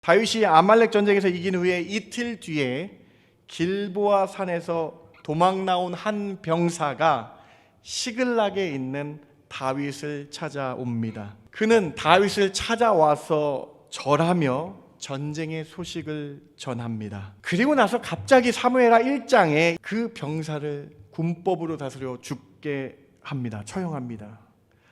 다윗이 아말렉 전쟁에서 이긴 후에 이틀 뒤에 길보아 산에서 도망 나온 한 병사가 시글락에 있는 다윗을 찾아옵니다. 그는 다윗을 찾아와서 절하며 전쟁의 소식을 전합니다. 그리고 나서 갑자기 사무엘하 1장에 그 병사를 군법으로 다스려 죽게 합니다. 처형합니다.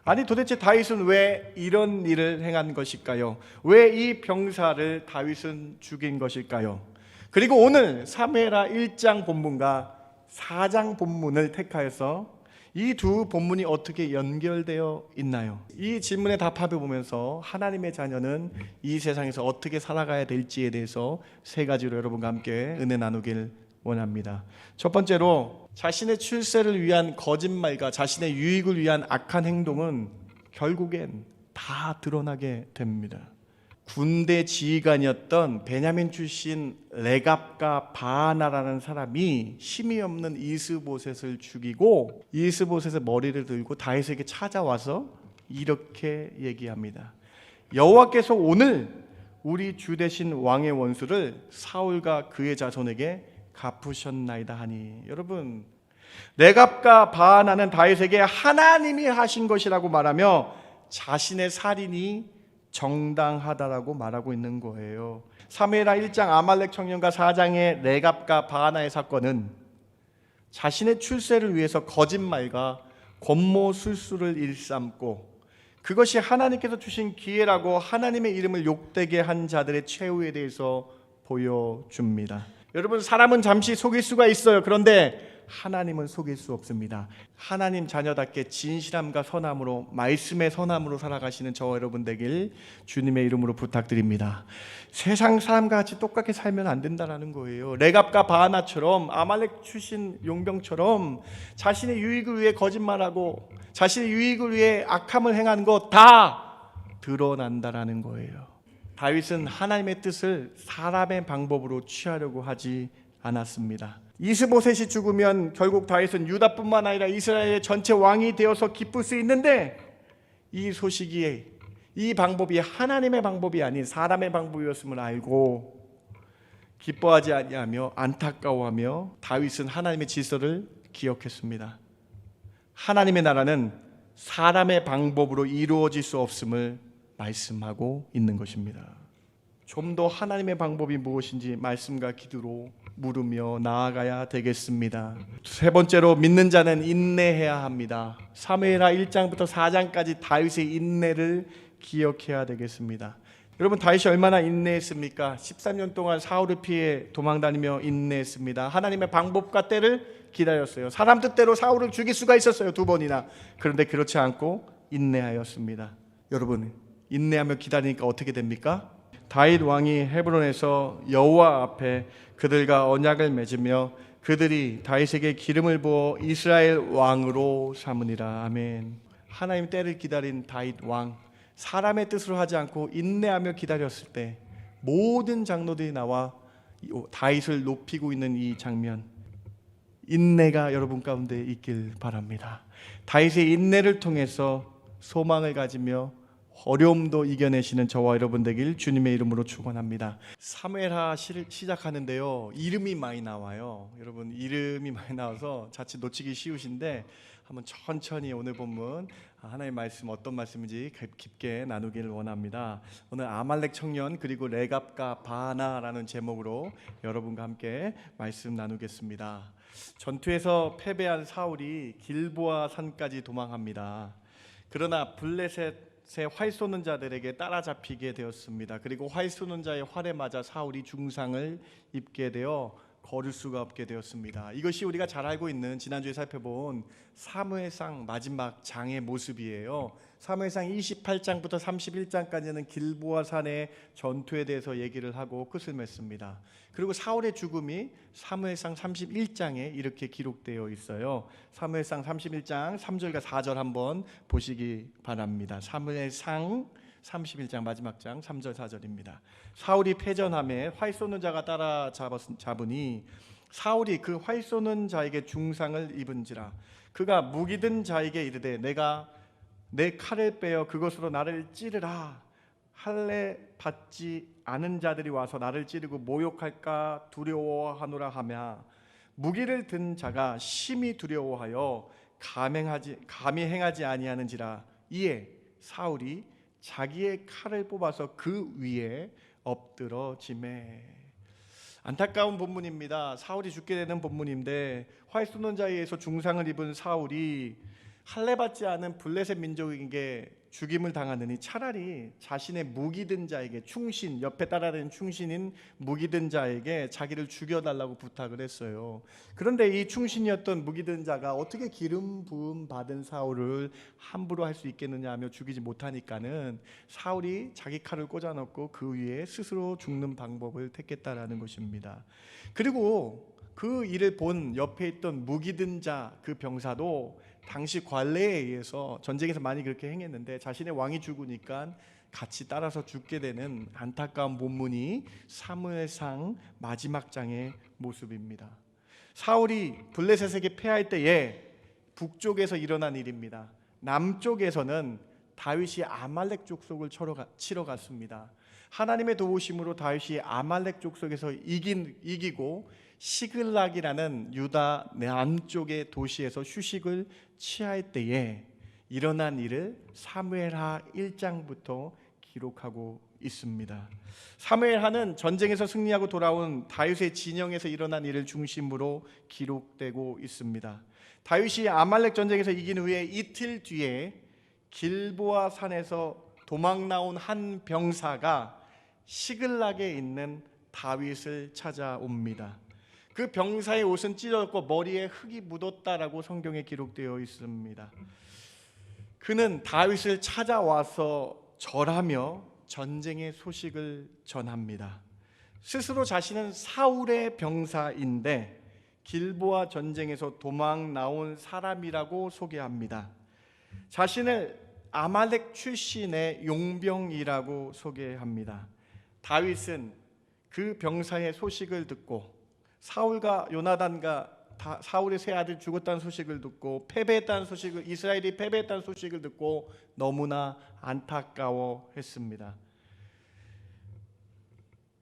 아니 도대체 다윗은 왜 이런 일을 행한 것일까요? 왜 이 병사를 다윗은 죽인 것일까요? 그리고 오늘 사무엘하 1장 본문과 4장 본문을 택하여서 이 두 본문이 어떻게 연결되어 있나요? 이 질문에 답해 보면서 하나님의 자녀는 이 세상에서 어떻게 살아가야 될지에 대해서 세 가지로 여러분과 함께 은혜 나누길 원합니다. 첫 번째로 자신의 출세를 위한 거짓말과 자신의 유익을 위한 악한 행동은 결국엔 다 드러나게 됩니다. 군대 지휘관이었던 베냐민 출신 레갑과 바하나라는 사람이 힘이 없는 이스보셋을 죽이고 이스보셋의 머리를 들고 다윗에게 찾아와서 이렇게 얘기합니다. 여호와께서 오늘 우리 주 되신 왕의 원수를 사울과 그의 자손에게 갚으셨나이다 하니, 여러분 레갑과 바하나는 다윗에게 하나님이 하신 것이라고 말하며 자신의 살인이 정당하다라고 말하고 있는 거예요. 사무엘하 1장 아말렉 청년과 4장의 레갑과 바하나의 사건은 자신의 출세를 위해서 거짓말과 권모 술수를 일삼고 그것이 하나님께서 주신 기회라고 하나님의 이름을 욕되게 한 자들의 최후에 대해서 보여줍니다. 여러분, 사람은 잠시 속일 수가 있어요. 그런데 하나님은 속일 수 없습니다. 하나님 자녀답게 진실함과 선함으로, 말씀의 선함으로 살아가시는 저와 여러분 되길 주님의 이름으로 부탁드립니다. 세상 사람과 같이 똑같게 살면 안 된다는 거예요. 레갑과 바하나처럼, 아말렉 출신 용병처럼 자신의 유익을 위해 거짓말하고 자신의 유익을 위해 악함을 행한 것 다 드러난다라는 거예요. 다윗은 하나님의 뜻을 사람의 방법으로 취하려고 하지 않았습니다. 이스보셋이 죽으면 결국 다윗은 유다뿐만 아니라 이스라엘의 전체 왕이 되어서 기쁠 수 있는데, 이 소식이, 이 방법이 하나님의 방법이 아닌 사람의 방법이었음을 알고 기뻐하지 아니하며 안타까워하며 다윗은 하나님의 질서를 기억했습니다. 하나님의 나라는 사람의 방법으로 이루어질 수 없음을 말씀하고 있는 것입니다. 좀 더 하나님의 방법이 무엇인지 말씀과 기도로 물으며 나아가야 되겠습니다. 세 번째로, 믿는 자는 인내해야 합니다. 사무엘하 1장부터 4장까지 다윗의 인내를 기억해야 되겠습니다. 여러분, 다윗이 얼마나 인내했습니까? 13년 동안 사울을 피해 도망다니며 인내했습니다. 하나님의 방법과 때를 기다렸어요. 사람 뜻대로 사울을 죽일 수가 있었어요, 2번이나. 그런데 그렇지 않고 인내하였습니다. 여러분, 인내하며 기다리니까 어떻게 됩니까? 다윗 왕이 헤브론에서 여호와 앞에 그들과 언약을 맺으며 그들이 다윗에게 기름을 부어 이스라엘 왕으로 삼으니라. 아멘. 하나님 때를 기다린 다윗 왕, 사람의 뜻으로 하지 않고 인내하며 기다렸을 때 모든 장로들이 나와 다윗을 높이고 있는 이 장면, 인내가 여러분 가운데 있길 바랍니다. 다윗의 인내를 통해서 소망을 가지며 어려움도 이겨내시는 저와 여러분 되길 주님의 이름으로 축원합니다. 사무엘하 시작하는데요, 이름이 많이 나와요. 여러분, 이름이 많이 나와서 자칫 놓치기 쉬우신데 한번 천천히 오늘 본문 하나님의 말씀 어떤 말씀인지 깊게 나누기를 원합니다. 오늘 아말렉 청년 그리고 레갑과 바하나라는 제목으로 여러분과 함께 말씀 나누겠습니다. 전투에서 패배한 사울이 길보아 산까지 도망합니다. 그러나 블레셋 활 쏘는 자들에게 따라잡히게 되었습니다. 그리고 활 쏘는 자의 활에 맞아 사울이 중상을 입게 되어 걸을 수가 없게 되었습니다. 이것이 우리가 잘 알고 있는 지난주에 살펴본 사무엘상 마지막 장의 모습이에요. 사무엘상 28장부터 31장까지는 길보아 산의 전투에 대해서 얘기를 하고 끝을 맺습니다. 그리고 사울의 죽음이 사무엘상 31장에 이렇게 기록되어 있어요. 사무엘상 31장 3절과 4절 한번 보시기 바랍니다. 사무엘상 31장 마지막 장 3절 4절입니다. 사울이 패전함에 활 쏘는 자가 따라잡으니 사울이 그 활 쏘는 자에게 중상을 입은지라. 그가 무기 든 자에게 이르되 내가 내 칼을 빼어 그것으로 나를 찌르라 할래 받지 아는 자들이 와서 나를 찌르고 모욕할까 두려워하노라 하며 무기를 든 자가 심히 두려워하여 감히 행하지 아니하는지라. 이에 사울이 자기의 칼을 뽑아서 그 위에 엎드러지매. 안타까운 본문입니다. 사울이 죽게 되는 본문인데 활쏘는자에 의해서 중상을 입은 사울이 할례받지 않은 블레셋 민족에게 죽임을 당하느니 차라리 자신의 무기든 자에게 충신, 옆에 따라다니는 충신인 무기든 자에게 자기를 죽여달라고 부탁을 했어요. 그런데 이 충신이었던 무기든 자가 어떻게 기름 부음 받은 사울을 함부로 할 수 있겠느냐 하며 죽이지 못하니까는 사울이 자기 칼을 꽂아넣고 그 위에 스스로 죽는 방법을 택했다라는 것입니다. 그리고 그 일을 본 옆에 있던 무기든 자 그 병사도 당시 관례에 의해서 전쟁에서 많이 그렇게 행했는데 자신의 왕이 죽으니까 같이 따라서 죽게 되는 안타까운 본문이 사무엘상 마지막 장의 모습입니다. 사울이 블레셋에게 패할 때에 북쪽에서 일어난 일입니다. 남쪽에서는 다윗이 아말렉 족속을 치러 갔습니다. 하나님의 도우심으로 다윗이 아말렉 족속에서 이기고 시글락이라는 유다 남쪽의 도시에서 휴식을 취할 때에 일어난 일을 사무엘하 1장부터 기록하고 있습니다. 사무엘하는 전쟁에서 승리하고 돌아온 다윗의 진영에서 일어난 일을 중심으로 기록되고 있습니다. 다윗이 아말렉 전쟁에서 이긴 후에 이틀 뒤에 길보아 산에서 도망 나온 한 병사가 시글락에 있는 다윗을 찾아옵니다. 그 병사의 옷은 찢어졌고 머리에 흙이 묻었다라고 성경에 기록되어 있습니다. 그는 다윗을 찾아와서 절하며 전쟁의 소식을 전합니다. 스스로 자신은 사울의 병사인데 길보아 전쟁에서 도망 나온 사람이라고 소개합니다. 자신을 아말렉 출신의 용병이라고 소개합니다. 다윗은 그 병사의 소식을 듣고 사울과 요나단과 사울의 세 아들 죽었다는 소식을 듣고 패배했다는 소식을, 이스라엘이 패배했다는 소식을 듣고 너무나 안타까워했습니다.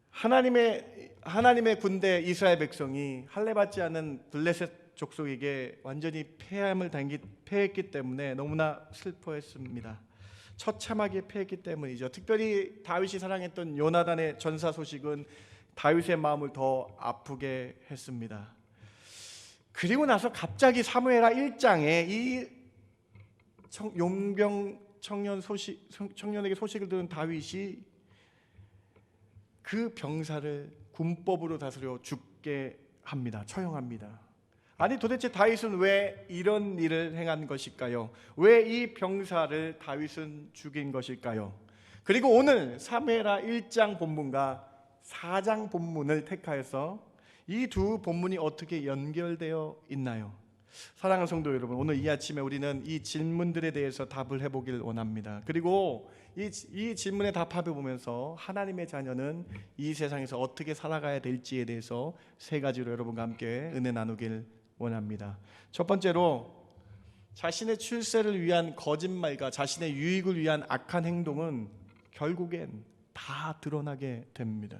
하나님의 군대 이스라엘 백성이 할례받지 않은 블레셋 족속에게 완전히 패했기 때문에 너무나 슬퍼했습니다. 처참하게 패했기 때문이죠. 특별히 다윗이 사랑했던 요나단의 전사 소식은 다윗의 마음을 더 아프게 했습니다. 그리고 나서 갑자기 사무엘하 1장에 이 용병 청년에게 소식을 들은 다윗이 그 병사를 군법으로 다스려 죽게 합니다. 처형합니다. 아니 도대체 다윗은 왜 이런 일을 행한 것일까요? 왜 이 병사를 다윗은 죽인 것일까요? 그리고 오늘 사무엘하 1장 본문과 4장 본문을 택하여서 이 두 본문이 어떻게 연결되어 있나요? 사랑하는 성도 여러분, 오늘 이 아침에 우리는 이 질문들에 대해서 답을 해보길 원합니다. 그리고 이 질문에 답해 보면서 하나님의 자녀는 이 세상에서 어떻게 살아가야 될지에 대해서 세 가지로 여러분과 함께 은혜 나누길 원합니다. 첫 번째로, 자신의 출세를 위한 거짓말과 자신의 유익을 위한 악한 행동은 결국엔 다 드러나게 됩니다.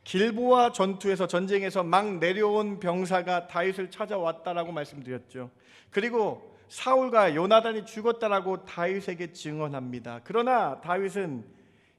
길보아 전투에서 전쟁에서 막 내려온 병사가 다윗을 찾아왔다라고 말씀드렸죠. 그리고 사울과 요나단이 죽었다라고 다윗에게 증언합니다. 그러나 다윗은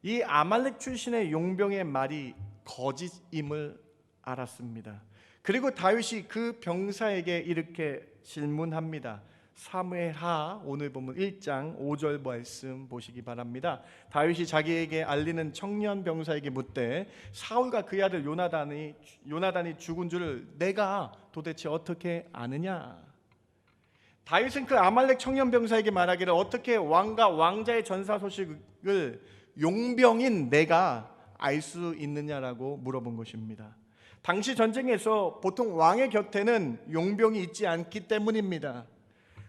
이 아말렉 출신의 용병의 말이 거짓임을 알았습니다. 그리고 다윗이 그 병사에게 이렇게 질문합니다. 사무엘하 오늘 보면 1장 5절 말씀 보시기 바랍니다. 다윗이 자기에게 알리는 청년 병사에게 묻되 사울과 그의 아들 요나단이 죽은 줄을 내가 도대체 어떻게 아느냐? 다윗은 그 아말렉 청년 병사에게 말하기를 어떻게 왕과 왕자의 전사 소식을 용병인 내가 알 수 있느냐라고 물어본 것입니다. 당시 전쟁에서 보통 왕의 곁에는 용병이 있지 않기 때문입니다.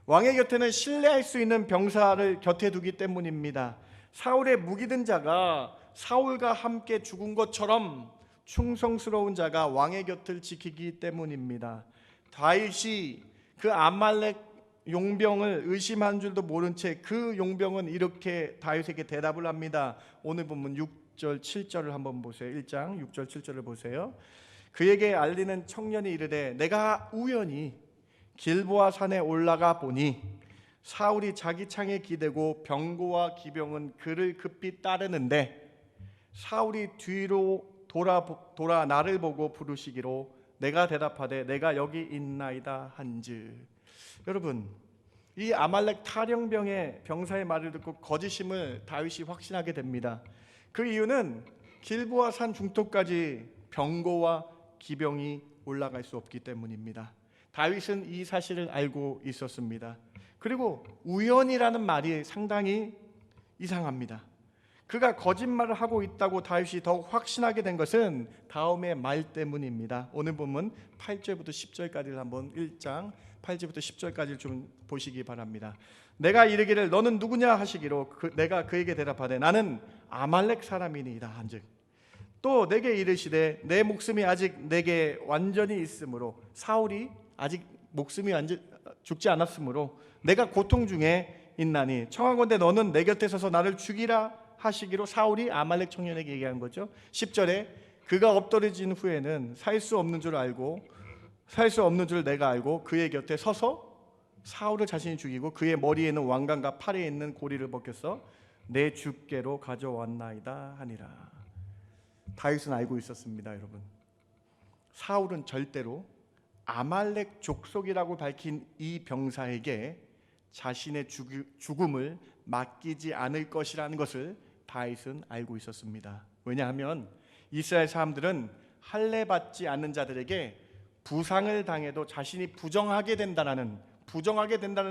왕의 곁에는 신뢰할 수 있는 병사를 곁에 두기 때문입니다. 사울의 무기든 자가 사울과 함께 죽은 것처럼 충성스러운 자가 왕의 곁을 지키기 때문입니다. 다윗이 그 아말렉 용병을 의심한 줄도 모른 채 그 용병은 이렇게 다윗에게 대답을 합니다. 오늘 보면 6절 7절을 한번 보세요. 1장 6절 7절을 보세요. 그에게 알리는 청년이 이르되 내가 우연히 길보아 산에 올라가 보니 사울이 자기 창에 기대고 병거와 기병은 그를 급히 따르는데 사울이 뒤로 돌아 나를 보고 부르시기로 내가 대답하되 내가 여기 있나이다 한즉. 여러분, 이 아말렉 탈영병의 병사의 말을 듣고 거짓임을 다윗이 확신하게 됩니다. 그 이유는 길보아 산 중턱까지 병거와 기병이 올라갈 수 없기 때문입니다. 다윗은 이 사실을 알고 있었습니다. 그리고 우연이라는 말이 상당히 이상합니다. 그가 거짓말을 하고 있다고 다윗이 더욱 확신하게 된 것은 다음의 말 때문입니다. 오늘 보면 8절부터 10절까지를 한번 1장 8절부터 10절까지를 좀 보시기 바랍니다. 내가 이르기를 너는 누구냐 하시기로 내가 그에게 대답하되 나는 아말렉 사람이니이다 한즉 또 내게 이르시되 내 목숨이 아직 내게 완전히 있으므로 사울이 아직 목숨이 죽지 않았으므로 내가 고통 중에 있나니 청하건대 너는 내 곁에 서서 나를 죽이라 하시기로 사울이 아말렉 청년에게 얘기한 거죠. 10절에 그가 엎드러진 후에는 살 수 없는 줄 내가 알고 그의 곁에 서서 사울을 자신이 죽이고 그의 머리에 있는 왕관과 팔에 있는 고리를 벗겨서 내 주께로 가져왔나이다 하니라. 다윗은 알고 있었습니다. 여러분, 사울은 절대로 아말렉 족속이라고 밝힌 이 병사에게 자신의 죽음을 맡기지 않을 것이라는 것을 다윗은 알고 있었습니다. 왜냐하면 이스라엘 사람들은 할례 받지 않는 자들에게 부상을 당해도 자신이 부정하게 된다는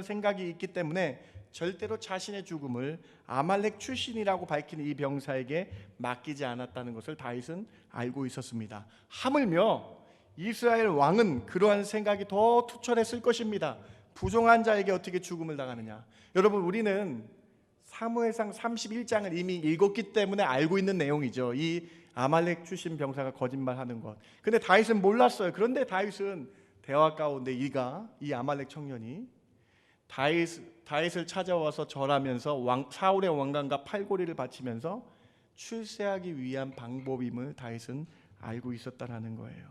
생각이 있기 때문에 절대로 자신의 죽음을 아말렉 출신이라고 밝힌 이 병사에게 맡기지 않았다는 것을 다윗은 알고 있었습니다. 하물며 이스라엘 왕은 그러한 생각이 더 투철했을 것입니다. 부정한 자에게 어떻게 죽음을 당하느냐. 여러분, 우리는 사무엘상 31장을 이미 읽었기 때문에 알고 있는 내용이죠. 이 아말렉 출신 병사가 거짓말하는 것. 근데 다윗은 몰랐어요. 그런데 다윗은 대화 가운데 이 아말렉 청년이 다윗을 찾아와서 절하면서 사울의 왕관과 팔고리를 바치면서 출세하기 위한 방법임을 다윗은 알고 있었다라는 거예요.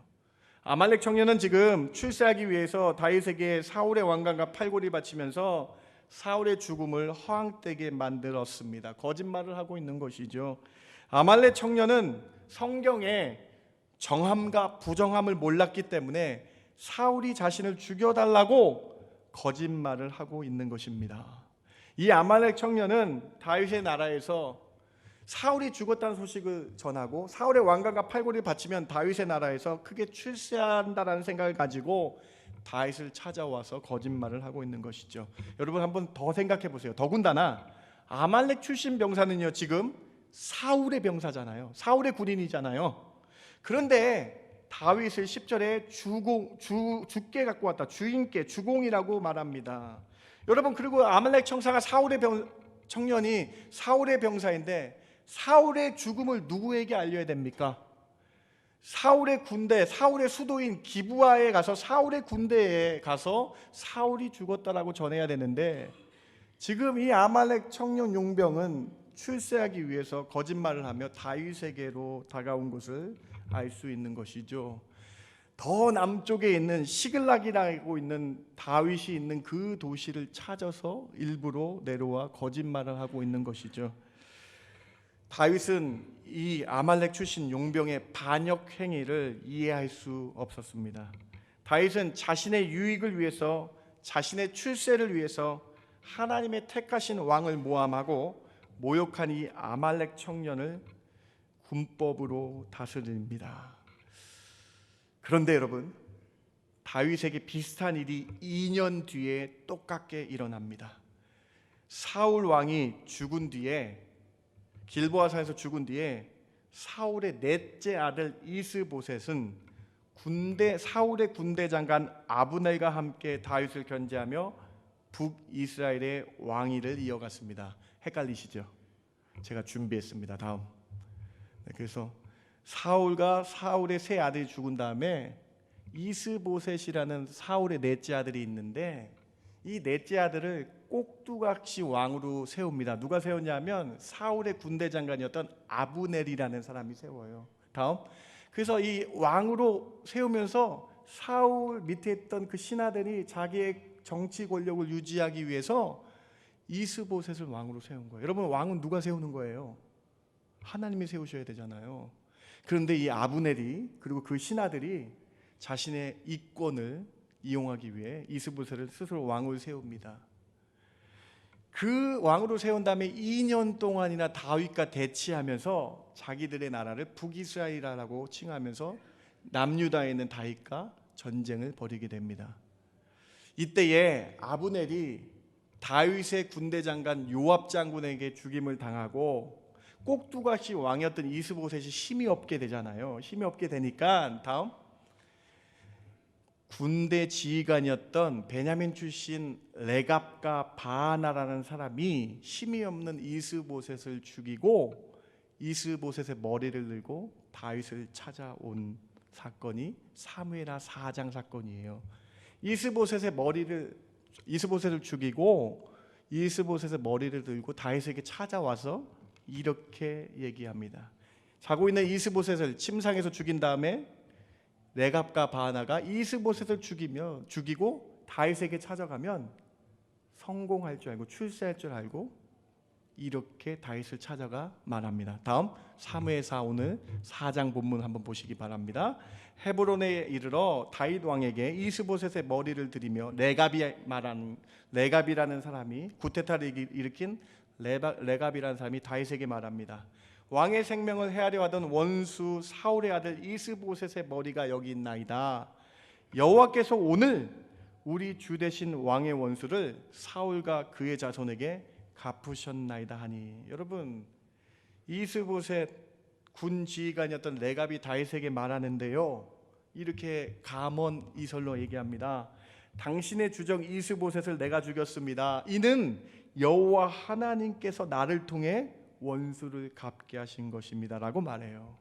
아말렉 청년은 지금 출세하기 위해서 다윗에게 사울의 왕관과 팔고리 바치면서 사울의 죽음을 허황되게 만들었습니다. 거짓말을 하고 있는 것이죠. 아말렉 청년은 성경의 정함과 부정함을 몰랐기 때문에 사울이 자신을 죽여달라고 거짓말을 하고 있는 것입니다. 이 아말렉 청년은 다윗의 나라에서 사울이 죽었다는 소식을 전하고 사울의 왕관과 팔고리를 바치면 다윗의 나라에서 크게 출세한다라는 생각을 가지고 다윗을 찾아와서 거짓말을 하고 있는 것이죠. 여러분, 한번 더 생각해 보세요. 더군다나 아말렉 출신 병사는요, 지금 사울의 병사잖아요. 사울의 군인이잖아요. 그런데 다윗을 10절에 주께 갖고 왔다. 주인께, 주공이라고 말합니다. 여러분, 그리고 아말렉 청년이 사울의 병사인데 사울의 죽음을 누구에게 알려야 됩니까? 사울의 군대, 사울의 수도인 기브아에 가서 사울의 군대에 가서 사울이 죽었다라고 전해야 되는데 지금 이 아말렉 청년 용병은 출세하기 위해서 거짓말을 하며 다윗에게로 다가온 것을 알 수 있는 것이죠. 더 남쪽에 있는 시글락이라고 있는 다윗이 있는 그 도시를 찾아서 일부러 내려와 거짓말을 하고 있는 것이죠. 다윗은 이 아말렉 출신 용병의 반역 행위를 이해할 수 없었습니다. 다윗은 자신의 유익을 위해서, 자신의 출세를 위해서 하나님의 택하신 왕을 모함하고 모욕한 이 아말렉 청년을 군법으로 다스립니다. 그런데 여러분, 다윗에게 비슷한 일이 2년 뒤에 똑같게 일어납니다. 사울 왕이 죽은 뒤에, 길보아산에서 죽은 뒤에 사울의 넷째 아들 이스보셋은 사울의 군대 장관 아브넬과 함께 다윗을 견제하며 북이스라엘의 왕위를 이어갔습니다. 헷갈리시죠? 제가 준비했습니다. 다음. 그래서 사울의 세 아들이 죽은 다음에 이스보셋이라는 사울의 넷째 아들이 있는데 이 넷째 아들을 꼭두각시 왕으로 세웁니다. 누가 세웠냐면 사울의 군대 장관이었던 아브넬이라는 사람이 세워요. 다음, 그래서 이 왕으로 세우면서 사울 밑에 있던 그 신하들이 자기의 정치 권력을 유지하기 위해서 이스보셋을 왕으로 세운 거예요. 여러분, 왕은 누가 세우는 거예요? 하나님이 세우셔야 되잖아요. 그런데 이 아브넬이, 그리고 그 신하들이 자신의 이권을 이용하기 위해 이스보셋을 스스로 왕으로 세웁니다. 그 왕으로 세운 다음에 2년 동안이나 다윗과 대치하면서 자기들의 나라를 북이스라엘이라고 칭하면서 남유다에 있는 다윗과 전쟁을 벌이게 됩니다. 이때에 아브넬이 다윗의 군대 장관 요압 장군에게 죽임을 당하고 꼭두각시 왕이었던 이스보셋이 힘이 없게 되잖아요. 힘이 없게 되니까 다음, 군대 지휘관이었던 베냐민 출신 레갑과 바하나라는 사람이 힘이 없는 이스보셋을 죽이고 이스보셋의 머리를 들고 다윗을 찾아온 사건이 사무엘하 4장 사건이에요. 이스보셋을 죽이고 이스보셋의 머리를 들고 다윗에게 찾아와서 이렇게 얘기합니다. 자고 있는 이스보셋을 침상에서 죽인 다음에 레갑과 바하나가 이스보셋을 죽이고 다윗에게 찾아가면 성공할 줄 알고 출세할 줄 알고 이렇게 다윗을 찾아가 말합니다. 다음, 사무엘하 오늘 4장 본문 한번 보시기 바랍니다. 헤브론에 이르러 다윗 왕에게 이스보셋의 머리를 들이며 레갑이라는 사람이 구테타를 일으킨 레갑이라는 사람이 다윗에게 말합니다. 왕의 생명을 해하려 하던 원수 사울의 아들 이스보셋의 머리가 여기 있나이다. 여호와께서 오늘 우리 주 되신 왕의 원수를 사울과 그의 자손에게 갚으셨나이다 하니. 여러분, 이스보셋 군 지휘관이었던 레갑이 다윗에게 말하는데요, 이렇게 감언 이설로 얘기합니다. 당신의 주정 이스보셋을 내가 죽였습니다. 이는 여호와 하나님께서 나를 통해 원수를 갚게 하신 것입니다 라고 말해요.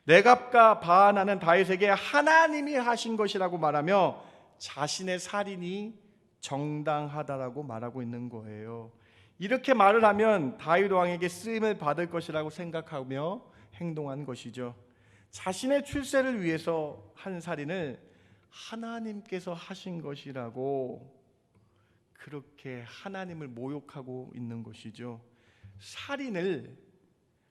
레갑과 바하나는 다윗에게 하나님이 하신 것이라고 말하며 자신의 살인이 정당하다라고 말하고 있는 거예요. 이렇게 말을 하면 다윗 왕에게 쓰임을 받을 것이라고 생각하며 행동한 것이죠. 자신의 출세를 위해서 한 살인을 하나님께서 하신 것이라고 그렇게 하나님을 모욕하고 있는 것이죠. 살인을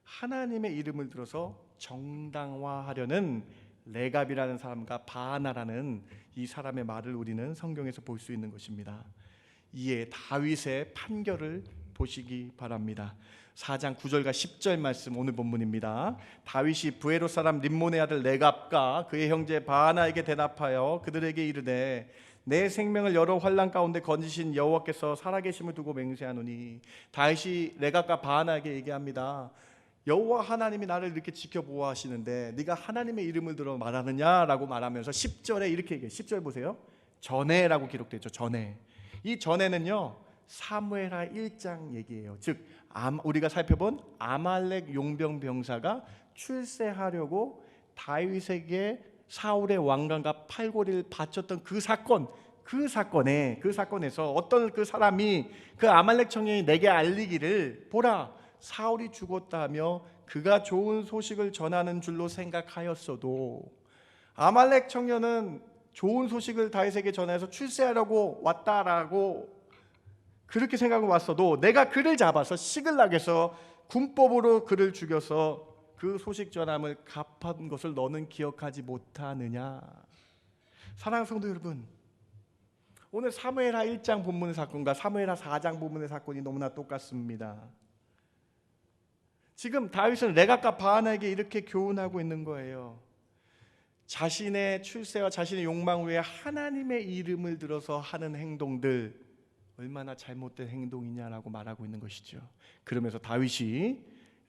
하나님의 이름을 들어서 정당화하려는 레갑이라는 사람과 바하나라는 이 사람의 말을 우리는 성경에서 볼 수 있는 것입니다. 이에 다윗의 판결을 보시기 바랍니다. 4장 9절과 10절 말씀, 오늘 본문입니다. 다윗이 브에롯 사람 림몬의 아들 레갑과 그의 형제 바하나에게 대답하여 그들에게 이르되 내 생명을 여러 환난 가운데 건지신 여호와께서 살아계심을 두고 맹세하노니. 다윗이 레갑과 바하나에게 얘기합니다. 여호와 하나님이 나를 이렇게 지켜보호하시는데 네가 하나님의 이름을 들어 말하느냐라고 말하면서 10절에 이렇게 얘기해요. 10절 보세요. 전에라고 기록되죠. 전에. 이 전에는요, 사무엘하 1장 얘기예요. 즉 우리가 살펴본 아말렉 용병 병사가 출세하려고 다윗에게 사울의 왕관과 팔고리를 바쳤던 그 사건에서 어떤 그 사람이 그 아말렉 청년이 내게 알리기를, 보라 사울이 죽었다며 그가 좋은 소식을 전하는 줄로 생각하였어도, 아말렉 청년은 좋은 소식을 다윗에게 전해서 출세하려고 왔다라고 그렇게 생각하고 왔어도 내가 그를 잡아서 시글락에서 군법으로 그를 죽여서 그 소식 전함을 갚은 것을 너는 기억하지 못하느냐. 사랑하는 성도 여러분, 오늘 사무엘하 1장 본문의 사건과 사무엘하 4장 본문의 사건이 너무나 똑같습니다. 지금 다윗은 레갑과 바하나에게 이렇게 교훈하고 있는 거예요. 자신의 출세와 자신의 욕망을 위해 하나님의 이름을 들어서 하는 행동들 얼마나 잘못된 행동이냐라고 말하고 있는 것이죠. 그러면서 다윗이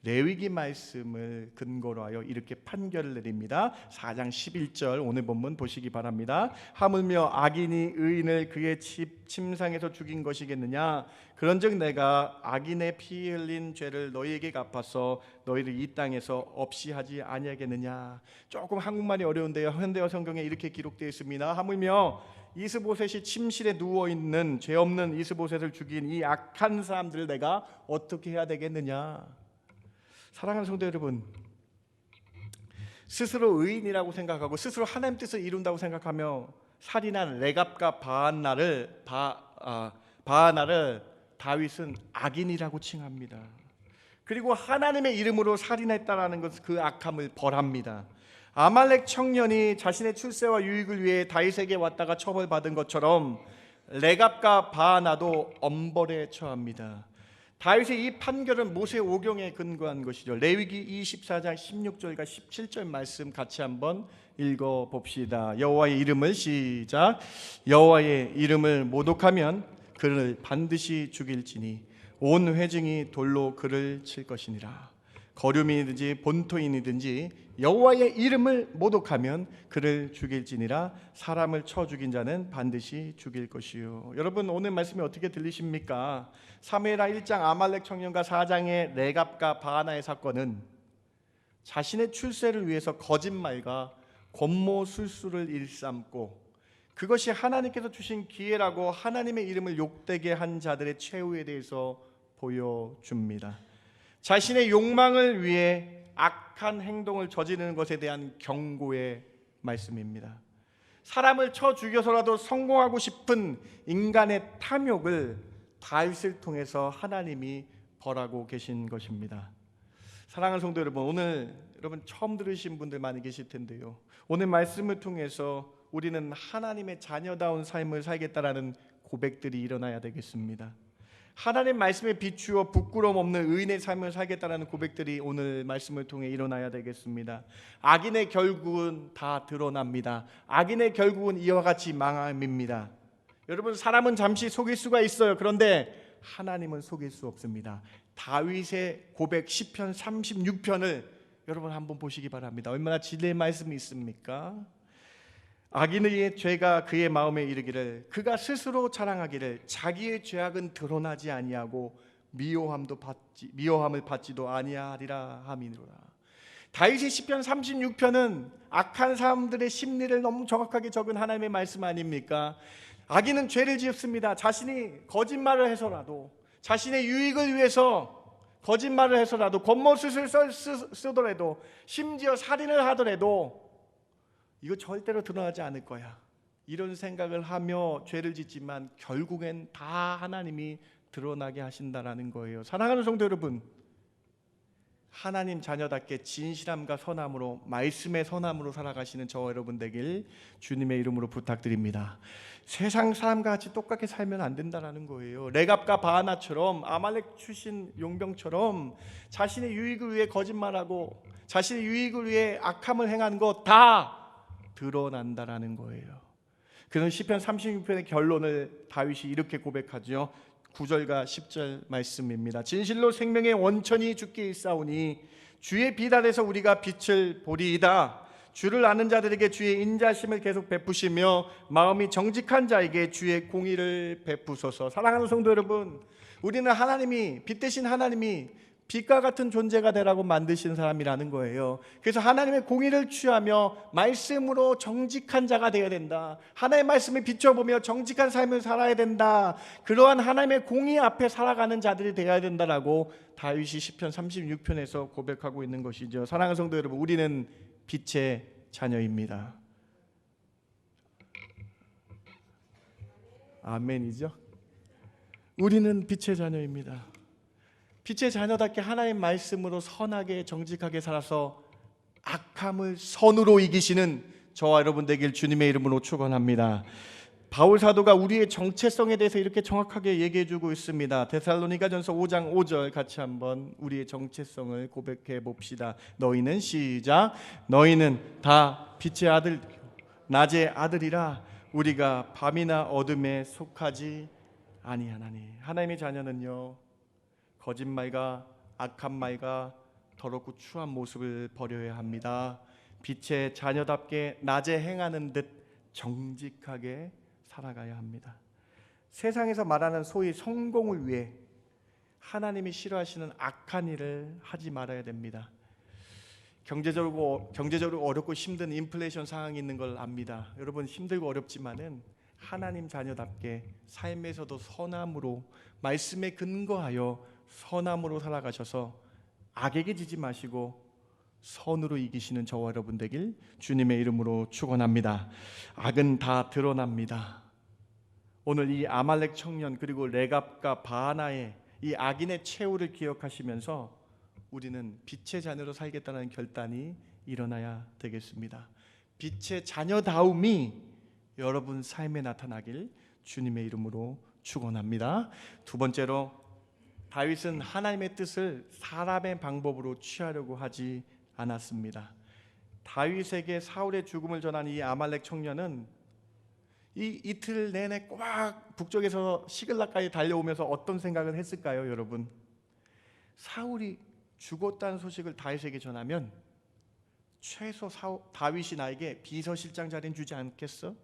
레위기 말씀을 근거로 하여 이렇게 판결을 내립니다. 4장 11절 오늘 본문 보시기 바랍니다. 하물며 악인이 의인을 그의 집 침상에서 죽인 것이겠느냐? 그런즉 내가 악인의 피 흘린 죄를 너희에게 갚아서 너희를 이 땅에서 없이 하지 아니하겠느냐? 조금 한국말이 어려운데요. 현대어 성경에 이렇게 기록되어 있습니다. 하물며 이스보셋이 침실에 누워있는 죄 없는 이스보셋을 죽인 이 악한 사람들을 내가 어떻게 해야 되겠느냐? 사랑하는 성도 여러분, 스스로 의인이라고 생각하고 스스로 하나님 뜻을 이룬다고 생각하며 살인한 레갑과 바하나를 다윗은 악인이라고 칭합니다. 그리고 하나님의 이름으로 살인했다라는 것은 그 악함을 벌합니다. 아말렉 청년이 자신의 출세와 유익을 위해 다윗에게 왔다가 처벌받은 것처럼 레갑과 바하나도 엄벌에 처합니다. 다윗의 이 판결은 모세 오경에 근거한 것이죠. 레위기 24장 16절과 17절 말씀 같이 한번 읽어봅시다. 여호와의 이름을 시작. 여호와의 이름을 모독하면 그를 반드시 죽일지니 온 회중이 돌로 그를 칠 것이니라. 거류민이든지 본토인이든지 여호와의 이름을 모독하면 그를 죽일지니라. 사람을 쳐 죽인 자는 반드시 죽일 것이요. 여러분, 오늘 말씀이 어떻게 들리십니까? 사무엘하 1장 아말렉 청년과 4장의 레갑과 바하나의 사건은 자신의 출세를 위해서 거짓말과 권모술수를 일삼고 그것이 하나님께서 주신 기회라고 하나님의 이름을 욕되게 한 자들의 최후에 대해서 보여줍니다. 자신의 욕망을 위해 악한 행동을 저지르는 것에 대한 경고의 말씀입니다. 사람을 쳐 죽여서라도 성공하고 싶은 인간의 탐욕을 다윗을 통해서 하나님이 벌하고 계신 것입니다. 사랑하는 성도 여러분, 오늘 여러분 처음 들으신 분들 많이 계실 텐데요. 오늘 말씀을 통해서 우리는 하나님의 자녀다운 삶을 살겠다라는 고백들이 일어나야 되겠습니다. 하나님 말씀에 비추어 부끄러움 없는 의인의 삶을 살겠다는 고백들이 오늘 말씀을 통해 일어나야 되겠습니다. 악인의 결국은 다 드러납니다. 악인의 결국은 이와 같이 망함입니다. 여러분, 사람은 잠시 속일 수가 있어요. 그런데 하나님은 속일 수 없습니다. 다윗의 고백 시편 36편을 여러분 한번 보시기 바랍니다. 얼마나 진리의 말씀이 있습니까? 악인의 죄가 그의 마음에 이르기를 그가 스스로 자랑하기를 자기의 죄악은 드러나지 아니하고 미워함을 받지도 아니하리라 함이니라. 다윗의 시편 36편은 악한 사람들의 심리를 너무 정확하게 적은 하나님의 말씀 아닙니까? 악인은 죄를 지었습니다. 자신이 거짓말을 해서라도, 자신의 유익을 위해서 거짓말을 해서라도, 권모술을 쓰더라도, 심지어 살인을 하더라도 이거 절대로 드러나지 않을 거야, 이런 생각을 하며 죄를 짓지만 결국엔 다 하나님이 드러나게 하신다라는 거예요. 사랑하는 성도 여러분, 하나님 자녀답게 진실함과 선함으로, 말씀의 선함으로 살아가시는 저와 여러분 되길 주님의 이름으로 부탁드립니다. 세상 사람과 같이 똑같게 살면 안 된다라는 거예요. 레갑과 바하나처럼, 아말렉 출신 용병처럼 자신의 유익을 위해 거짓말하고 자신의 유익을 위해 악함을 행하는 것 다 드러난다라는 거예요. 그래서 시편 36편의 결론을 다윗이 이렇게 고백하죠. 9절과 10절 말씀입니다. 진실로 생명의 원천이 주께 있사오니 주의 빛 아래서 우리가 빛을 보리이다. 주를 아는 자들에게 주의 인자심을 계속 베푸시며 마음이 정직한 자에게 주의 공의를 베푸소서. 사랑하는 성도 여러분, 우리는 하나님이, 빛 대신 하나님이 빛과 같은 존재가 되라고 만드신 사람이라는 거예요. 그래서 하나님의 공의를 취하며 말씀으로 정직한 자가 되어야 된다. 하나님의 말씀에 비춰보며 정직한 삶을 살아야 된다. 그러한 하나님의 공의 앞에 살아가는 자들이 되어야 된다라고 다윗이 시편 36편에서 고백하고 있는 것이죠. 사랑하는 성도 여러분, 우리는 빛의 자녀입니다. 아멘이죠. 우리는 빛의 자녀입니다. 빛의 자녀답게 하나님의 말씀으로 선하게 정직하게 살아서 악함을 선으로 이기시는 저와 여러분 되길 주님의 이름으로 축원합니다. 바울 사도가 우리의 정체성에 대해서 이렇게 정확하게 얘기해주고 있습니다. 데살로니가전서 5장 5절 같이 한번 우리의 정체성을 고백해 봅시다. 너희는 시작. 너희는 다 빛의 아들, 낮의 아들이라. 우리가 밤이나 어둠에 속하지 아니하나니. 하나님의 자녀는요, 거짓말과 악한 말과 더럽고 추한 모습을 버려야 합니다. 빛의 자녀답게 낮에 행하는 듯 정직하게 살아가야 합니다. 세상에서 말하는 소위 성공을 위해 하나님이 싫어하시는 악한 일을 하지 말아야 됩니다. 경제적으로 어렵고 힘든 인플레이션 상황이 있는 걸 압니다. 여러분, 힘들고 어렵지만은 하나님 자녀답게 삶에서도 선함으로, 말씀에 근거하여 선함으로 살아가셔서 악에게 지지 마시고 선으로 이기시는 저와 여러분 되길 주님의 이름으로 축원합니다. 악은 다 드러납니다. 오늘 이 아말렉 청년 그리고 레갑과 바하나의 이 악인의 최후를 기억하시면서 우리는 빛의 자녀로 살겠다는 결단이 일어나야 되겠습니다. 빛의 자녀다움이 여러분 삶에 나타나길 주님의 이름으로 축원합니다. 두 번째로, 다윗은 하나님의 뜻을 사람의 방법으로 취하려고 하지 않았습니다. 다윗에게 사울의 죽음을 전한 이 아말렉 청년은 이 이틀 내내 꼬박 북쪽에서 시글락까지 달려오면서 어떤 생각을 했을까요, 여러분? 사울이 죽었다는 소식을 다윗에게 전하면 최소 다윗이 나에게 비서실장 자리는 주지 않겠어?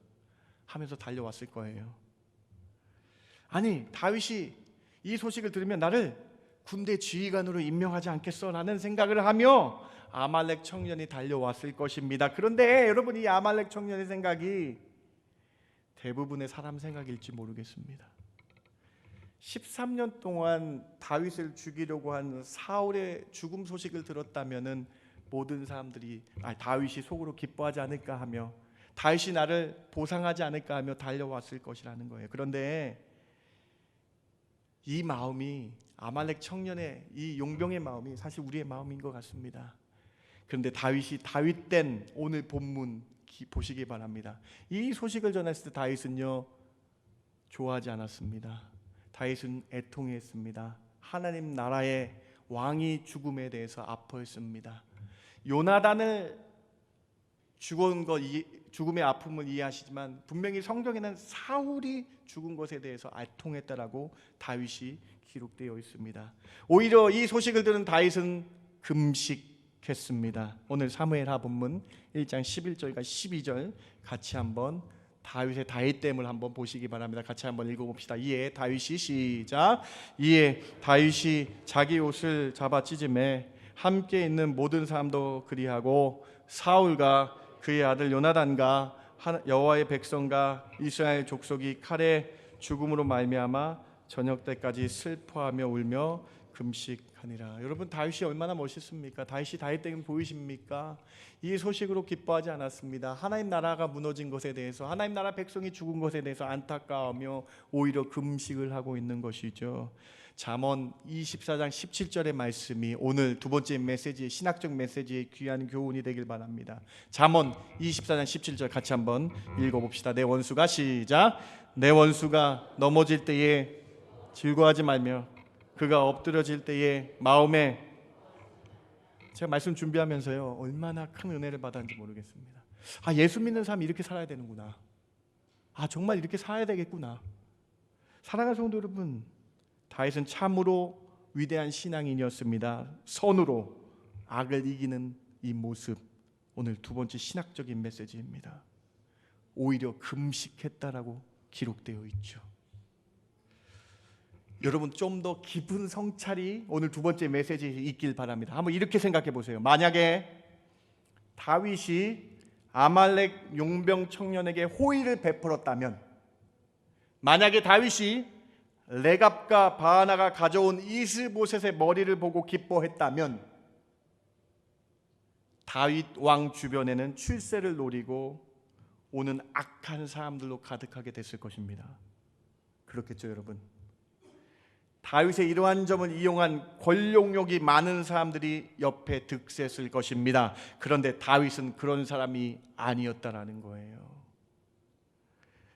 하면서 달려왔을 거예요. 아니, 다윗이 이 소식을 들으면 나를 군대 지휘관으로 임명하지 않겠어? 라는 생각을 하며 아말렉 청년이 달려왔을 것입니다. 그런데 여러분, 이 아말렉 청년의 생각이 대부분의 사람 생각일지 모르겠습니다. 13년 동안 다윗을 죽이려고 한 사울의 죽음 소식을 들었다면은 모든 사람들이 다윗이 속으로 기뻐하지 않을까 하며 다윗이 나를 보상하지 않을까 하며 달려왔을 것이라는 거예요. 그런데 이 마음이, 아말렉 청년의 이 용병의 마음이 사실 우리의 마음인 것 같습니다. 그런데 다윗이 다윗된 오늘 본문 보시기 바랍니다. 이 소식을 전했을 때 다윗은요, 좋아하지 않았습니다. 다윗은 애통했습니다. 하나님 나라의 왕이 죽음에 대해서 아파했습니다. 요나단을 죽은 것, 죽음의 아픔을 이해하시지만 분명히 성경에는 사울이 죽은 것에 대해서 애통했다라고 다윗이 기록되어 있습니다. 오히려 이 소식을 들은 다윗은 금식했습니다. 오늘 사무엘하 본문 1장 11절과 12절 같이 한번 다윗의 다윗됨을 한번 보시기 바랍니다. 같이 한번 읽어봅시다. 이에 다윗이, 시작. 이에 다윗이 자기 옷을 잡아 찢음에 함께 있는 모든 사람도 그리하고 사울과 그의 아들 요나단과 여호와의 백성과 이스라엘 족속이 칼의 죽음으로 말미암아 저녁 때까지 슬퍼하며 울며 금식하니라. 여러분, 다윗이 얼마나 멋있습니까? 다윗이 다윗됨 보이십니까? 이 소식으로 기뻐하지 않았습니다. 하나님 나라가 무너진 것에 대해서, 하나님 나라 백성이 죽은 것에 대해서 안타까워하며 오히려 금식을 하고 있는 것이죠. 잠언 24장 17절의 말씀이 오늘 두 번째 메시지, 신학적 메시지의 귀한 교훈이 되길 바랍니다. 잠언 24장 17절 같이 한번 읽어봅시다. 내 원수가, 시작. 내 원수가 넘어질 때에 즐거워하지 말며 그가 엎드려질 때에 마음에, 제가 말씀 준비하면서요 얼마나 큰 은혜를 받았는지 모르겠습니다. 예수 믿는 사람이 이렇게 살아야 되는구나. 정말 이렇게 살아야 되겠구나. 사랑하는 성도 여러분, 다윗은 참으로 위대한 신앙인이었습니다. 선으로 악을 이기는 이 모습, 오늘 두 번째 신학적인 메시지입니다. 오히려 금식했다라고 기록되어 있죠. 여러분, 좀 더 깊은 성찰이 오늘 두 번째 메시지에 있길 바랍니다. 한번 이렇게 생각해 보세요. 만약에 다윗이 아말렉 용병 청년에게 호의를 베풀었다면, 만약에 다윗이 레갑과 바하나가 가져온 이스보셋의 머리를 보고 기뻐했다면, 다윗 왕 주변에는 출세를 노리고 오는 악한 사람들로 가득하게 됐을 것입니다. 그렇겠죠, 여러분? 다윗의 이러한 점을 이용한 권력욕이 많은 사람들이 옆에 득세했을 것입니다. 그런데 다윗은 그런 사람이 아니었다라는 거예요.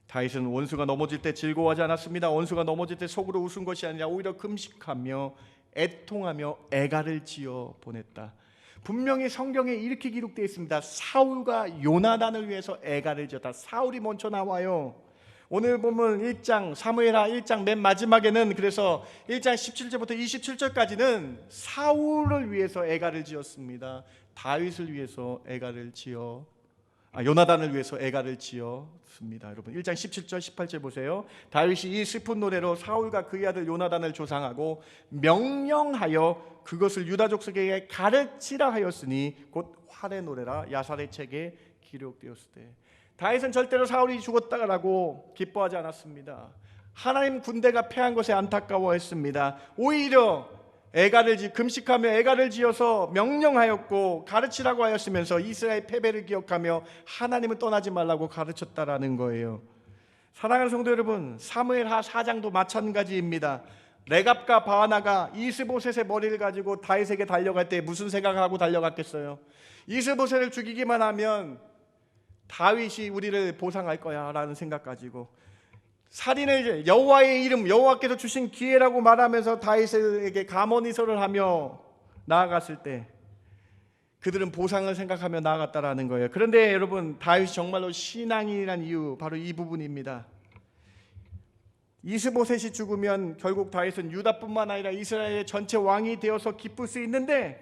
다윗은 원수가 넘어질 때 즐거워하지 않았습니다. 원수가 넘어질 때 속으로 웃은 것이 아니라 오히려 금식하며 애통하며 애가를 지어 보냈다. 분명히 성경에 이렇게 기록되어 있습니다. 사울과 요나단을 위해서 애가를 지었다. 사울이 먼저 나와요. 오늘 보면 1장 사무엘하 1장 맨 마지막에는 그래서 1장 17절부터 27절까지는 사울을 위해서 애가를 지었습니다. 다윗을 위해서 애가를 지어 요나단을 위해서 애가를 지었습니다. 여러분 1장 17절 18절 보세요. 다윗이 이 슬픈 노래로 사울과 그의 아들 요나단을 조상하고 명령하여 그것을 유다 족속에게 가르치라 하였으니 곧 활의 노래라 야살의 책에 기록되었을 때 다윗은 절대로 사울이 죽었다라고 기뻐하지 않았습니다. 하나님 군대가 패한 것에 안타까워했습니다. 오히려 금식하며 애가를 지어서 명령하였고 가르치라고 하였으면서 이스라엘 패배를 기억하며 하나님을 떠나지 말라고 가르쳤다라는 거예요. 사랑하는 성도 여러분, 사무엘하 4장도 마찬가지입니다. 레갑과 바하나가 이스보셋의 머리를 가지고 다윗에게 달려갈 때 무슨 생각하고 달려갔겠어요? 이스보셋을 죽이기만 하면 다윗이 우리를 보상할 거야 라는 생각 가지고 살인을 여호와의 이름 여호와께서 주신 기회라고 말하면서 다윗에게 감언이설을 하며 나아갔을 때 그들은 보상을 생각하며 나아갔다라는 거예요. 그런데 여러분, 다윗이 정말로 신앙이란 이유 바로 이 부분입니다. 이스보셋이 죽으면 결국 다윗은 유다뿐만 아니라 이스라엘의 전체 왕이 되어서 기쁠 수 있는데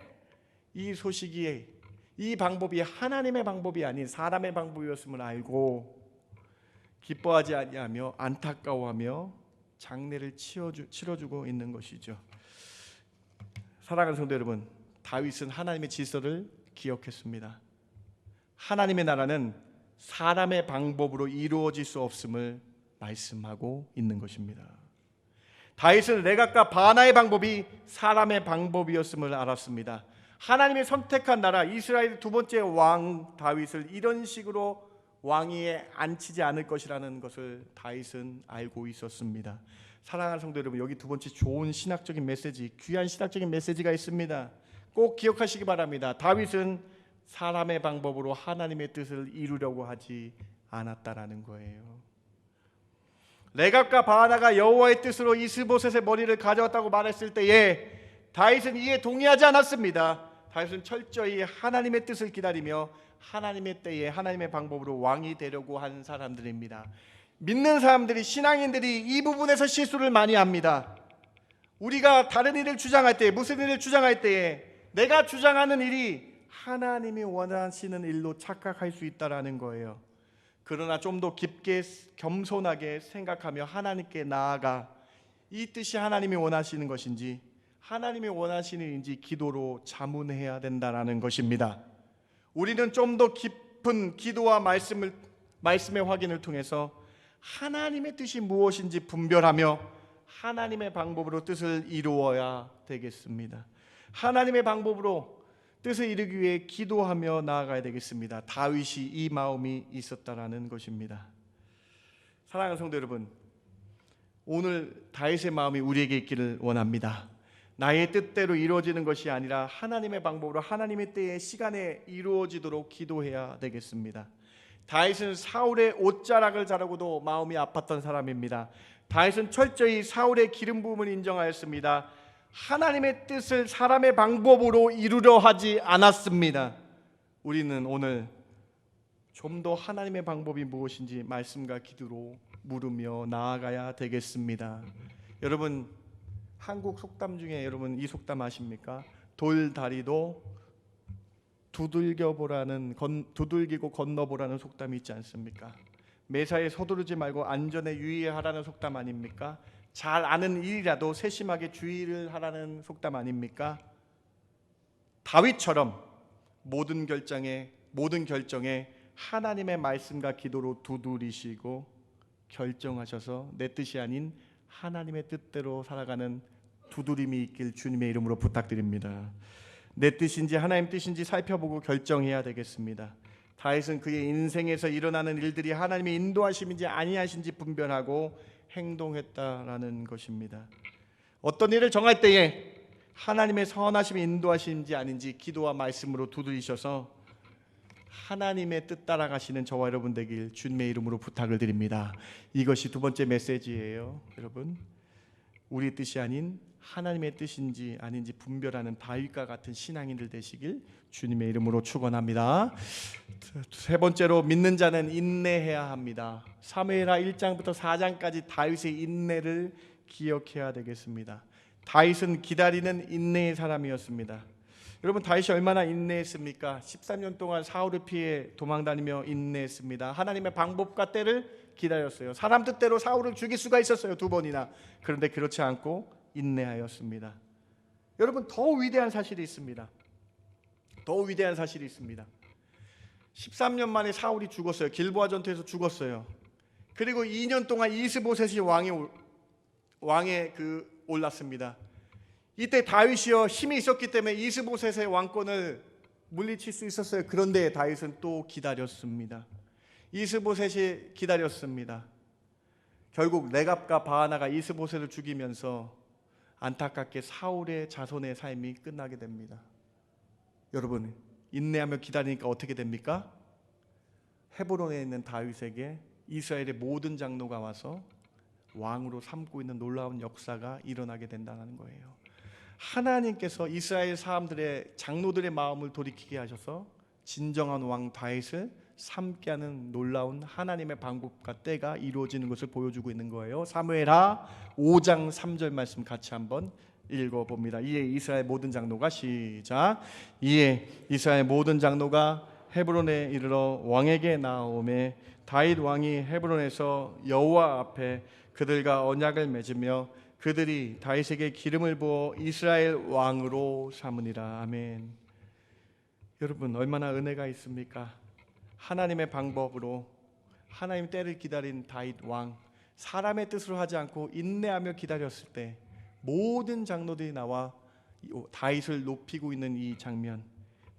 이 소식이 이 방법이 하나님의 방법이 아닌 사람의 방법이었음을 알고 기뻐하지 아니하며 안타까워하며 장례를 치러주고 있는 것이죠. 사랑하는 성도 여러분, 다윗은 하나님의 질서를 기억했습니다. 하나님의 나라는 사람의 방법으로 이루어질 수 없음을 말씀하고 있는 것입니다. 다윗은 레갑과 바나의 방법이 사람의 방법이었음을 알았습니다. 하나님이 선택한 나라 이스라엘 두 번째 왕 다윗을 이런 식으로 왕위에 앉히지 않을 것이라는 것을 다윗은 알고 있었습니다. 사랑하는 성도 여러분, 여기 두 번째 좋은 신학적인 메시지, 귀한 신학적인 메시지가 있습니다. 꼭 기억하시기 바랍니다. 다윗은 사람의 방법으로 하나님의 뜻을 이루려고 하지 않았다라는 거예요. 레갑과 바하나가 여호와의 뜻으로 이스보셋의 머리를 가져왔다고 말했을 때에 다윗은 이에 동의하지 않았습니다. 다윗은 철저히 하나님의 뜻을 기다리며 하나님의 때에 하나님의 방법으로 왕이 되려고 한 사람들입니다. 믿는 사람들이, 신앙인들이 이 부분에서 실수를 많이 합니다. 우리가 다른 일을 주장할 때, 무슨 일을 주장할 때에 내가 주장하는 일이 하나님이 원하시는 일로 착각할 수 있다라는 거예요. 그러나 좀 더 깊게 겸손하게 생각하며 하나님께 나아가 이 뜻이 하나님이 원하시는 것인지 하나님이 원하시는 일인지 기도로 자문해야 된다라는 것입니다. 우리는 좀 더 깊은 기도와 말씀의 확인을 통해서 하나님의 뜻이 무엇인지 분별하며 하나님의 방법으로 뜻을 이루어야 되겠습니다. 하나님의 방법으로 뜻을 이루기 위해 기도하며 나아가야 되겠습니다. 다윗이 이 마음이 있었다라는 것입니다. 사랑하는 성도 여러분, 오늘 다윗의 마음이 우리에게 있기를 원합니다. 나의 뜻대로 이루어지는 것이 아니라 하나님의 방법으로 하나님의 때에 시간에 이루어지도록 기도해야 되겠습니다. 다윗은 사울의 옷자락을 자르고도 마음이 아팠던 사람입니다. 다윗은 철저히 사울의 기름 부음을 인정하였습니다. 하나님의 뜻을 사람의 방법으로 이루려 하지 않았습니다. 우리는 오늘 좀 더 하나님의 방법이 무엇인지 말씀과 기도로 물으며 나아가야 되겠습니다. 여러분, 한국 속담 중에 여러분 이 속담 아십니까? 돌다리도 두들기고 건너보라는 속담이 있지 않습니까? 매사에 서두르지 말고 안전에 유의하라는 속담 아닙니까? 잘 아는 일이라도 세심하게 주의를 하라는 속담 아닙니까? 다윗처럼 모든 결정에 하나님의 말씀과 기도로 두드리시고 결정하셔서 내 뜻이 아닌 하나님의 뜻대로 살아가는 두드림이 있길 주님의 이름으로 부탁드립니다. 내 뜻인지 하나님 뜻인지 살펴보고 결정해야 되겠습니다. 다윗은 그의 인생에서 일어나는 일들이 하나님의 인도하심인지 아니하신지 분별하고 행동했다라는 것입니다. 어떤 일을 정할 때에 하나님의 선하심이 인도하심인지 아닌지 기도와 말씀으로 두드리셔서 하나님의 뜻 따라가시는 저와 여러분 되길 주님의 이름으로 부탁을 드립니다. 이것이 두 번째 메시지예요. 여러분, 우리 뜻이 아닌 하나님의 뜻인지 아닌지 분별하는 다윗과 같은 신앙인들 되시길 주님의 이름으로 축원합니다. 세 번째로 믿는 자는 인내해야 합니다. 사무엘하 1장부터 4장까지 다윗의 인내를 기억해야 되겠습니다. 다윗은 기다리는 인내의 사람이었습니다. 여러분, 다윗이 얼마나 인내했습니까? 13년 동안 사울을 피해 도망다니며 인내했습니다. 하나님의 방법과 때를 기다렸어요. 사람 뜻대로 사울을 죽일 수가 있었어요, 2번이나. 그런데 그렇지 않고 인내하였습니다. 여러분, 더 위대한 사실이 있습니다. 더 위대한 사실이 있습니다. 13년 만에 사울이 죽었어요. 길보아 전투에서 죽었어요. 그리고 2년 동안 이스보셋이 왕에 올랐습니다. 이때 다윗이요, 힘이 있었기 때문에 이스보셋의 왕권을 물리칠 수 있었어요. 그런데 다윗은 또 기다렸습니다. 이스보셋이 기다렸습니다. 결국 레갑과 바하나가 이스보셋을 죽이면서 안타깝게 사울의 자손의 삶이 끝나게 됩니다. 여러분, 인내하며 기다리니까 어떻게 됩니까? 헤브론에 있는 다윗에게 이스라엘의 모든 장로가 와서 왕으로 삼고 있는 놀라운 역사가 일어나게 된다는 거예요. 하나님께서 이스라엘 사람들의 장로들의 마음을 돌이키게 하셔서 진정한 왕 다윗을 삼게 하는 놀라운 하나님의 방법과 때가 이루어지는 것을 보여주고 있는 거예요. 사무엘하 5장 3절 말씀 같이 한번 읽어봅니다. 이에 이스라엘 모든 장로가 시작. 이에 이스라엘 모든 장로가 헤브론에 이르러 왕에게 나오매 다윗 왕이 헤브론에서 여호와 앞에 그들과 언약을 맺으며 그들이 다윗에게 기름을 부어 이스라엘 왕으로 삼으니라. 아멘. 여러분, 얼마나 은혜가 있습니까? 하나님의 방법으로 하나님 때를 기다린 다윗 왕, 사람의 뜻으로 하지 않고 인내하며 기다렸을 때 모든 장로들이 나와 다윗을 높이고 있는 이 장면.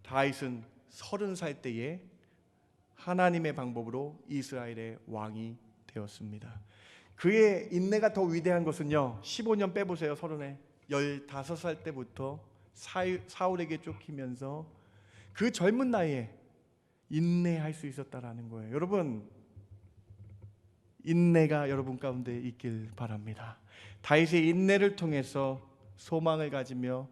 다윗은 30살 때에 하나님의 방법으로 이스라엘의 왕이 되었습니다. 그의 인내가 더 위대한 것은요, 15년 빼보세요. 15살 때부터 사울에게 쫓기면서 그 젊은 나이에 인내할 수 있었다라는 거예요. 여러분, 인내가 여러분 가운데 있길 바랍니다. 다윗의 인내를 통해서 소망을 가지며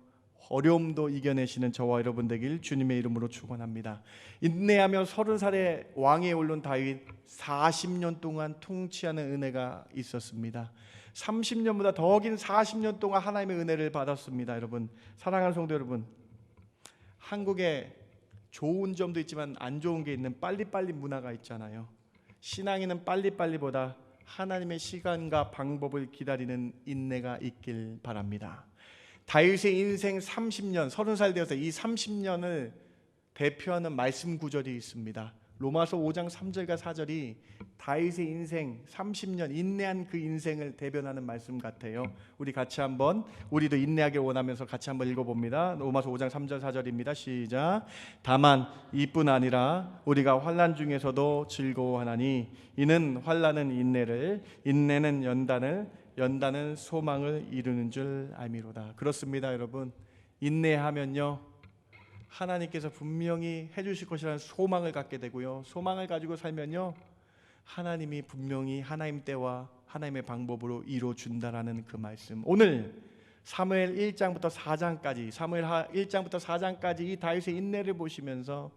어려움도 이겨내시는 저와 여러분 되길 주님의 이름으로 축원합니다. 인내하며 30살에 왕에 오른 다윗, 40년 동안 통치하는 은혜가 있었습니다. 30년보다 더 긴 40년 동안 하나님의 은혜를 받았습니다. 여러분, 사랑하는 성도 여러분, 한국에 좋은 점도 있지만 안 좋은 게 있는 빨리빨리 문화가 있잖아요. 신앙인은 빨리빨리보다 하나님의 시간과 방법을 기다리는 인내가 있길 바랍니다. 다윗의 인생 30년, 30살 되어서 이 30년을 대표하는 말씀 구절이 있습니다. 로마서 5장 3절과 4절이 다윗의 인생 30년 인내한 그 인생을 대변하는 말씀 같아요. 우리 같이 한번, 우리도 인내하길 원하면서 같이 한번 읽어봅니다. 로마서 5장 3절 4절입니다. 시작. 다만 이뿐 아니라 우리가 환난 중에서도 즐거워하나니 이는 환난은 인내를, 인내는 연단을, 연단은 소망을 이루는 줄 알미로다. 그렇습니다, 여러분. 인내하면요, 하나님께서 분명히 해주실 것이라는 소망을 갖게 되고요, 소망을 가지고 살면요, 하나님이 분명히 하나님 때와 하나님의 방법으로 이루어준다라는 그 말씀. 오늘 사무엘 1장부터 4장까지, 사무엘하 1장부터 4장까지 이 다윗의 인내를 보시면서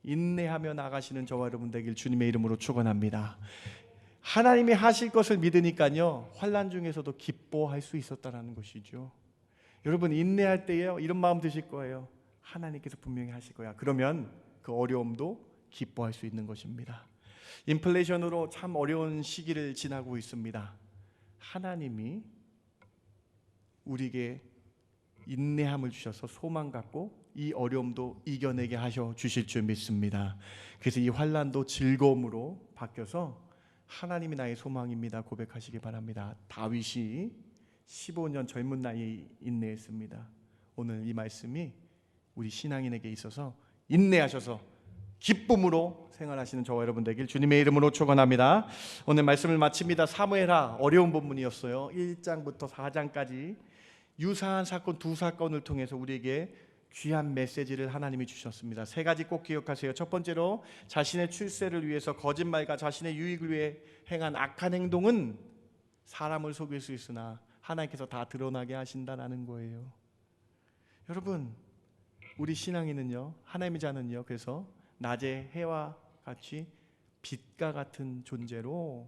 인내하며 나가시는 저와 여러분 되길 주님의 이름으로 축원합니다. 하나님이 하실 것을 믿으니까요, 환난 중에서도 기뻐할 수 있었다라는 것이죠. 여러분, 인내할 때요, 이런 마음 드실 거예요. 하나님께서 분명히 하실 거야. 그러면 그 어려움도 기뻐할 수 있는 것입니다. 인플레이션으로 참 어려운 시기를 지나고 있습니다. 하나님이 우리에게 인내함을 주셔서 소망 갖고 이 어려움도 이겨내게 하셔 주실 줄 믿습니다. 그래서 이 환난도 즐거움으로 바뀌어서 하나님이 나의 소망입니다 고백하시기 바랍니다. 다윗이 15년 젊은 나이에 인내했습니다. 오늘 이 말씀이 우리 신앙인에게 있어서 인내하셔서 기쁨으로 생활하시는 저와 여러분 되길 주님의 이름으로 축원합니다. 오늘 말씀을 마칩니다. 사무엘하 어려운 본문이었어요. 1장부터 4장까지 유사한 사건 두 사건을 통해서 우리에게 귀한 메시지를 하나님이 주셨습니다. 세 가지 꼭 기억하세요. 첫 번째로, 자신의 출세를 위해서 거짓말과 자신의 유익을 위해 행한 악한 행동은 사람을 속일 수 있으나 하나님께서 다 드러나게 하신다는 거예요. 여러분, 우리 신앙인은요, 하나님의 자는요, 그래서 낮의 해와 같이 빛과 같은 존재로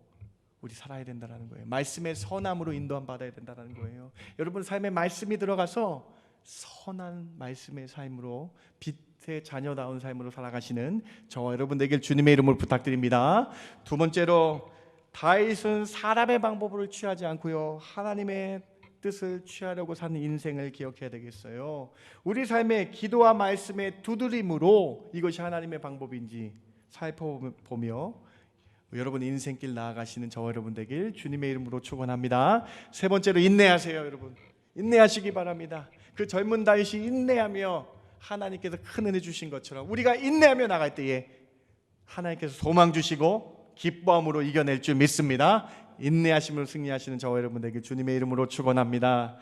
우리 살아야 된다는 거예요. 말씀의 선함으로 인도함 받아야 된다는 거예요. 여러분 삶에 말씀이 들어가서 선한 말씀의 삶으로 빛의 자녀다운 삶으로 살아가시는 저와 여러분 되길 주님의 이름으로 부탁드립니다. 두 번째로 다윗은 사람의 방법을 취하지 않고요, 하나님의 뜻을 취하려고 사는 인생을 기억해야 되겠어요. 우리 삶의 기도와 말씀의 두드림으로 이것이 하나님의 방법인지 살펴보며 여러분 인생길 나아가시는 저와 여러분 되길 주님의 이름으로 축원합니다. 세 번째로 인내하세요. 여러분 인내하시기 바랍니다. 그 젊은 다윗이 인내하며 하나님께서 큰 은혜 주신 것처럼 우리가 인내하며 나갈 때에 하나님께서 소망 주시고 기뻐함으로 이겨낼 줄 믿습니다. 인내하심으로 승리하시는 저와 여러분 되길 주님의 이름으로 축원합니다.